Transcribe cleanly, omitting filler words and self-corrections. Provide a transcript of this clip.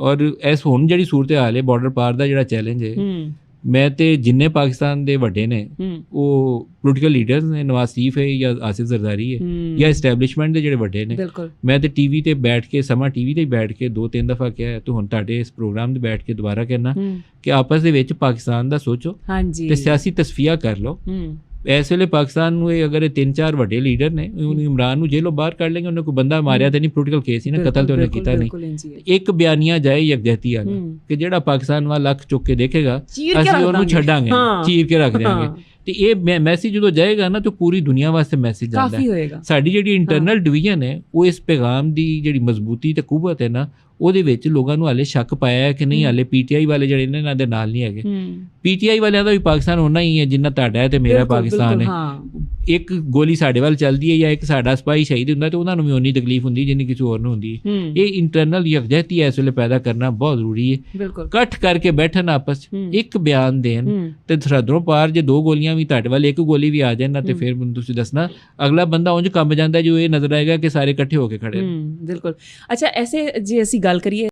ਔਰ ਇਸ ਹੁਣ ਜਿਹੜੀ ਸੂਰਤ ਹਾਲ ਹੈ ਬਾਰਡਰ ਪਾਰ ਦਾ ਜਿਹੜਾ ਚੈਲੰਜ ਹੈ, ਮੈਂ ਤੇ ਜਿੰਨੇ ਪਾਕਿਸਤਾਨ ਦੇ ਵੱਡੇ ਨੇ ਉਹ ਪੋਲੀਟੀਕਲ ਲੀਡਰਸ ਨੇ, ਨਵਾਜ਼ ਸ਼ਰੀਫ ਹੈ ਜਾਂ ਆਸਿਫ ਜ਼ਰਦਾਰੀ ਹੈ ਜਾਂ ਇਸਟੈਬਲਿਸ਼ਮੈਂਟ ਦੇ ਜਿਹੜੇ ਵੱਡੇ ਨੇ, ਮੈਂ ਤੇ ਟੀਵੀ ਤੇ ਬੈਠ ਕੇ ਸਮਾਂ ਟੀਵੀ ਤੇ ਬੈਠ ਕੇ 2-3 ਦਫਾ ਕਿਹਾ ਤੇ ਹੁਣ ਤੁਹਾਡੇ ਇਸ ਪ੍ਰੋਗਰਾਮ ਤੇ ਬੈਠ ਕੇ ਦੁਬਾਰਾ ਕਹਿਣਾ ਕਿ ਆਪਸ ਦੇ ਵਿੱਚ ਪਾਕਿਸਤਾਨ ਦਾ ਸੋਚੋ ਤੇ ਸਿਆਸੀ ਤਸਫੀਆ ਕਰ ਲਓ। ਇਸ ਵੇਲੇ ਪਾਕਿਸਤਾਨ ਨੂੰ ਇਹ ਅਗਰ 3-4 ਵੱਡੇ ਲੀਡਰ ਨੇ, ਉਹਨੂੰ ਇਮਰਾਨ ਨੂੰ ਜੇਲੋਂ ਬਾਹਰ ਕੱਢ ਲੈਂਗੇ, ਉਹਨੇ ਕੋਈ ਬੰਦਾ ਮਾਰਿਆ ਤੇ ਨਹੀਂ, ਪੋਲੀਟੀਕਲ ਕੇਸ ਹੀ ਨਾ, ਕਤਲ ਤੇ ਉਹਨੇ ਕੀਤਾ ਨਹੀਂ। ਇੱਕ ਬਿਆਨੀਆ ਜਾਏ ਯਕਜਹਿਤੀ ਵਾਲਾ ਕਿ ਜਿਹੜਾ ਪਾਕਿਸਤਾਨ ਵੱਲ ਅੱਖ ਚੁੱਕ ਕੇ ਦੇਖੇਗਾ ਅਸੀਂ ਉਹਨੂੰ ਛੱਡਾਂਗੇ, ਚੀਰ ਕੇ ਰੱਖ ਦਿਆਂਗੇ। ਤੇ ਇਹ ਮੈਸੇਜ ਜਦੋਂ ਜਾਏਗਾ ਨਾ ਤਾਂ ਪੂਰੀ ਦੁਨੀਆ ਵਾਸਤੇ ਮੈਸੇਜ ਜਾਂਦਾ ਹੈ। ਸਾਡੀ ਜਿਹੜੀ ਇੰਟਰਨਲ ਡਿਵੀਜ਼ਨ ਹੈ ਉਹ ਇਸ ਪੈਗਾਮ ਦੀ ਜਿਹੜੀ ਮਜ਼ਬੂਤੀ ਤੇ ਕੂਵਤ ਹੈ ਨਾ, ਉਹਦੇ ਵਿੱਚ ਲੋਕਾਂ ਨੂੰ ਹਾਲੇ ਸ਼ੱਕ ਪਾਇਆ ਹੈ ਕਿ ਨਹੀਂ, ਹਾਲੇ ਪੀਟੀਆਈ ਵਾਲੇ ਜਿਹੜੇ ਨੇ ਇਹਨਾਂ ਦੇ ਨਾਲ ਨਹੀਂ ਹੈਗੇ। ਪੀਟੀਆਈ ਵਾਲਿਆਂ ਦਾ ਵੀ ਪਾਕਿਸਤਾਨ ਹੋਣਾ ਹੀ ਹੈ ਜਿੰਨਾ ਤੁਹਾਡਾ ਹੈ ਤੇ ਮੇਰਾ ਪਾਕਿਸਤਾਨ ਹੈ। ਇੱਕ ਗੋਲੀ ਸਾਡੇ ਵੱਲ ਚੱਲਦੀ ਹੈ ਜਾਂ ਇੱਕ ਸਾਡਾ ਸਿਪਾਹੀ ਸ਼ਹੀਦ ਹੁੰਦਾ ਤੇ ਉਹਨਾਂ ਨੂੰ ਵੀ ਉਨੀ ਤਕਲੀਫ ਹੁੰਦੀ ਜਿੰਨੀ ਕਿਸੇ ਹੋਰ ਨੂੰ ਹੁੰਦੀ ਹੈ। ਇਹ ਇੰਟਰਨਲ ਯਕਜਹਿਤੀ ਇਸ ਵੇਲੇ ਪੈਦਾ ਕਰਨਾ ਬਹੁਤ ਜ਼ਰੂਰੀ ਹੈ। ਇਕੱਠ ਕਰਕੇ ਬੈਠਣ ਆਪਸ ਇੱਕ ਬਿਆਨ ਦੇਣ ਤੇ ਸਰਹੱਦੋਂ ਪਾਰ ਜੇ 2 ਗੋਲੀਆਂ ਵੀ ਤੁਹਾਡੇ ਵੱਲ, ਇੱਕ ਗੋਲੀ ਵੀ ਆ ਜਾਏ ਨਾ ਤੇ ਫਿਰ ਮੈਨੂੰ ਤੁਸੀਂ ਦੱਸਣਾ ਅਗਲਾ ਬੰਦਾ ਉਂਝ ਕੰਬ ਜਾਂਦਾ ਜੋ ਇਹ ਨਜ਼ਰ ਆਏਗਾ ਕਿ ਸਾਰੇ ਇਕੱਠੇ ਹੋ ਕੇ ਖੜੇ। ਬਿਲਕੁਲ। ਅੱਛਾ, ਐਸੇ ਜੇ ਅਸੀਂ ਗੱਲ ਕਰੀਏ